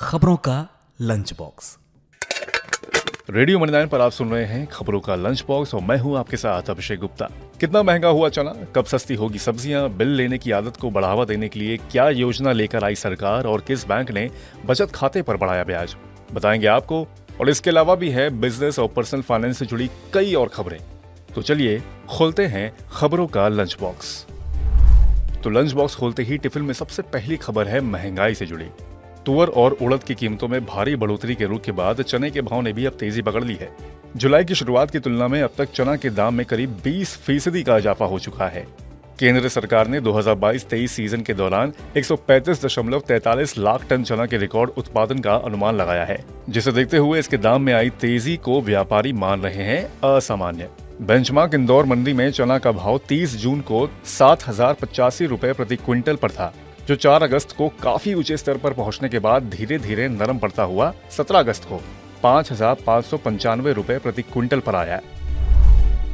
खबरों का lunch box. Radio मणिनाइन पर आप सुन रहे हैं खबरों का लंच बॉक्स और मैं हूं आपके साथ अभिषेक गुप्ता। कितना महंगा हुआ चना, कब सस्ती होगी सब्जियां, बिल लेने की आदत को बढ़ावा देने के लिए क्या योजना लेकर आई सरकार और किस बैंक ने बचत खाते पर बढ़ाया ब्याज, बताएंगे आपको। और इसके अलावा भी है बिजनेस और पर्सनल फाइनेंस से जुड़ी कई और खबरें। तो चलिए खोलते हैं खबरों का लंच बॉक्स। तो लंच बॉक्स खोलते ही टिफिन में सबसे पहली खबर है महंगाई से जुड़ी। तुअर और उड़द की कीमतों में भारी बढ़ोतरी के रुख के बाद चने के भाव ने भी अब तेजी पकड़ ली है। जुलाई की शुरुआत की तुलना में अब तक चना के दाम में करीब 20% का इजाफा हो चुका है। केंद्र सरकार ने 2022-23 सीजन के दौरान 135.43 लाख टन चना के रिकॉर्ड उत्पादन का अनुमान लगाया है, जिसे देखते हुए इसके दाम में आई तेजी को व्यापारी मान रहे हैं असामान्य। बेंचमार्क इंदौर मंडी में चना का भाव 30 जून को 7,085 रुपए प्रति क्विंटल पर था, जो 4 अगस्त को काफी ऊंचे स्तर पर पहुंचने के बाद धीरे धीरे नरम पड़ता हुआ 17 अगस्त को 5,595 रुपए प्रति क्विंटल पर आया।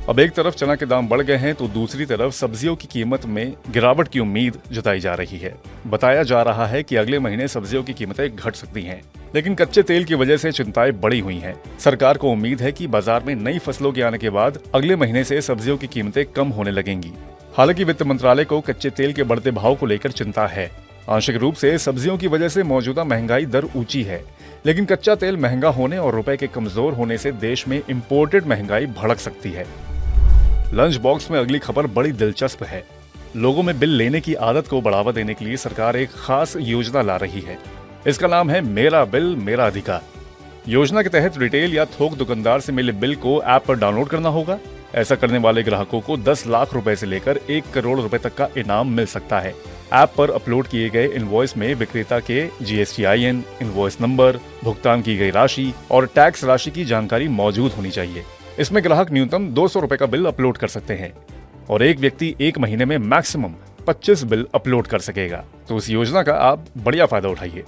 अब एक तरफ चना के दाम बढ़ गए हैं तो दूसरी तरफ सब्जियों की कीमत में गिरावट की उम्मीद जताई जा रही है। बताया जा रहा है कि अगले महीने सब्जियों की कीमतें घट सकती हैं, लेकिन कच्चे तेल की वजह से चिंताएं बढ़ी हुई हैं। सरकार को उम्मीद है कि बाजार में नई फसलों के आने के बाद अगले महीने से सब्जियों की कीमतें कम होने लगेंगी। हालांकि वित्त मंत्रालय को कच्चे तेल के बढ़ते भाव को लेकर चिंता है। आंशिक रूप से सब्जियों की वजह से मौजूदा महंगाई दर ऊंची है, लेकिन कच्चा तेल महंगा होने और रुपए के कमजोर होने से देश में इंपोर्टेड महंगाई भड़क सकती है। लंच बॉक्स में अगली खबर बड़ी दिलचस्प है। लोगों में बिल लेने की आदत को बढ़ावा देने के लिए सरकार एक खास योजना ला रही है। इसका नाम है मेरा बिल मेरा अधिकार। योजना के तहत रिटेल या थोक दुकानदार से मिले बिल को ऐप पर डाउनलोड करना होगा। ऐसा करने वाले ग्राहकों को 10 लाख रुपए से लेकर 1 करोड़ रुपए तक का इनाम मिल सकता है। ऐप पर अपलोड किए गए इनवॉइस में विक्रेता के GSTIN, इनवॉइस नंबर, भुगतान की गई राशि और टैक्स राशि की जानकारी मौजूद होनी चाहिए। इसमें ग्राहक न्यूनतम 200 रुपए का बिल अपलोड कर सकते हैं और एक व्यक्ति एक महीने में मैक्सिमम 25 बिल अपलोड कर सकेगा। तो इस योजना का आप बढ़िया फायदा उठाइए।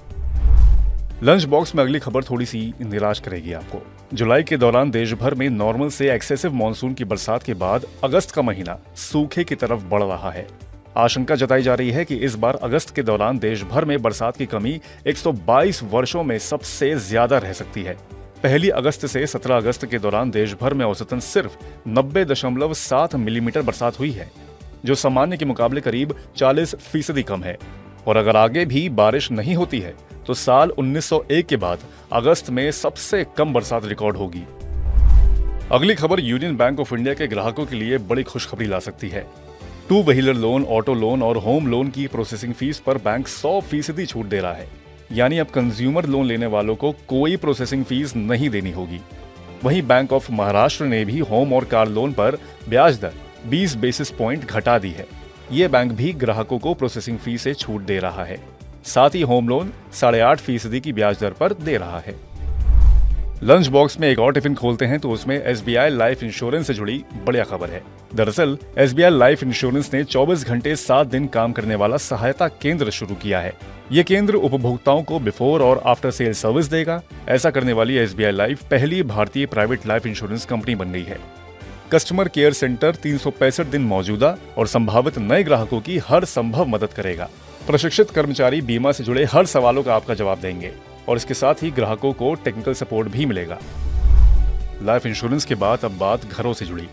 लंच बॉक्स में अगली खबर थोड़ी सी निराश करेगी आपको। जुलाई के दौरान देश भर में नॉर्मल से एक्सेसिव मानसून की बरसात के बाद अगस्त का महीना सूखे की तरफ बढ़ रहा है। आशंका जताई जा रही है कि इस बार अगस्त के दौरान देश भर में बरसात की कमी 122 वर्षों में सबसे ज्यादा रह सकती है। 1 अगस्त से 17 अगस्त के दौरान देश भर में औसतन सिर्फ 90.7 मिलीमीटर बरसात हुई है, जो सामान्य के मुकाबले करीब 40% कम है। और अगर आगे भी बारिश नहीं होती है तो साल 1901 के बाद अगस्त में सबसे कम बरसात रिकॉर्ड होगी। अगली खबर यूनियन बैंक ऑफ इंडिया के ग्राहकों के लिए बड़ी खुशखबरी ला सकती है। 2 व्हीलर लोन, ऑटो लोन और होम लोन की प्रोसेसिंग फीस पर बैंक 100% छूट दे रहा है। यानी अब कंज्यूमर लोन लेने वालों को कोई प्रोसेसिंग फीस नहीं देनी होगी। वहीं बैंक ऑफ महाराष्ट्र ने भी होम और कार लोन पर ब्याज दर 20 बेसिस पॉइंट घटा दी है। ये बैंक भी ग्राहकों को प्रोसेसिंग फीस से छूट दे रहा है। साथ ही होम लोन 8.5% की ब्याज दर पर दे रहा है। लंच बॉक्स में एक और टिफिन खोलते हैं तो उसमें SBI लाइफ इंश्योरेंस से जुड़ी बढ़िया खबर है। दरअसल SBI लाइफ इंश्योरेंस ने 24 घंटे 7 दिन काम करने वाला सहायता केंद्र शुरू किया है। ये केंद्र उपभोक्ताओं को बिफोर और आफ्टर सेल सर्विस देगा। ऐसा करने वाली SBI लाइफ पहली भारतीय प्राइवेट लाइफ इंश्योरेंस कंपनी बन गई है। कस्टमर केयर सेंटर 365 दिन मौजूदा और संभावित नए ग्राहकों की हर संभव मदद करेगा। प्रशिक्षित कर्मचारी बीमा से जुड़े हर सवालों का आपका जवाब देंगे और इसके साथ ही ग्राहकों को टेक्निकल सपोर्ट भी मिलेगा। लाइफ इंश्योरेंस के बाद अब बात घरों से जुड़ी।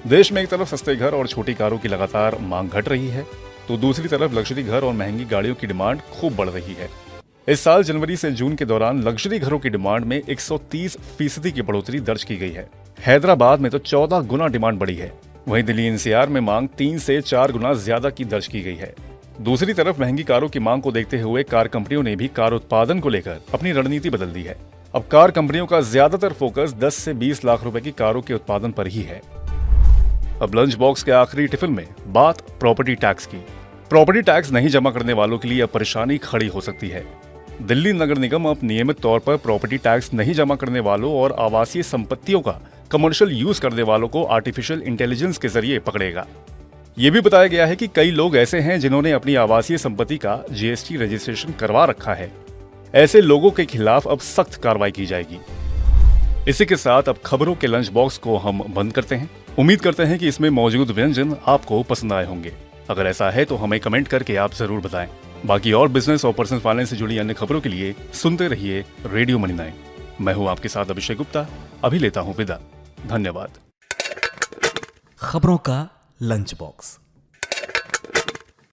देश में एक तरफ सस्ते घर और छोटी कारों की लगातार मांग घट रही है, तो दूसरी तरफ लग्जरी घर और महंगी गाड़ियों की डिमांड खूब बढ़ रही है। इस साल जनवरी से जून के दौरान लग्जरी घरों की डिमांड में 130% की बढ़ोतरी दर्ज की गई है। हैदराबाद में तो 14 गुना डिमांड बढ़ी है। वहीं दिल्ली NCR में मांग 3 से 4 गुना ज्यादा की दर्ज की गई है। दूसरी तरफ महंगी कारों की मांग को देखते हुए कार कंपनियों ने भी कार उत्पादन को लेकर अपनी रणनीति बदल दी है। अब कार कंपनियों का ज्यादातर फोकस 10 से 20 लाख रुपए की कारों के उत्पादन पर ही है। अब लंच बॉक्स के आखिरी टिफिन में बात प्रॉपर्टी टैक्स की। प्रॉपर्टी टैक्स नहीं जमा करने वालों के लिए अब परेशानी खड़ी हो सकती है। दिल्ली नगर निगम अब नियमित तौर पर प्रॉपर्टी टैक्स नहीं जमा करने वालों और आवासीय संपत्तियों का कमर्शियल यूज करने वालों को आर्टिफिशियल इंटेलिजेंस के जरिए पकड़ेगा। ये भी बताया गया है कि कई लोग ऐसे हैं जिन्होंने अपनी आवासीय संपत्ति का GST रजिस्ट्रेशन करवा रखा है। ऐसे लोगों के खिलाफ अब सख्त कार्रवाई की जाएगी। इसी के साथ अब खबरों के लंच बॉक्स को हम बंद करते हैं। उम्मीद करते हैं कि इसमें मौजूद व्यंजन आपको पसंद आए होंगे। अगर ऐसा है तो हमें कमेंट करके आप जरूर बताएं। बाकी और बिजनेस और पर्सनल फाइनेंस से जुड़ी अन्य खबरों के लिए सुनते रहिए रेडियो मनी 9। मैं हूं आपके साथ अभिषेक गुप्ता। अभी लेता हूं विदा। धन्यवाद। खबरों का लंच बॉक्स।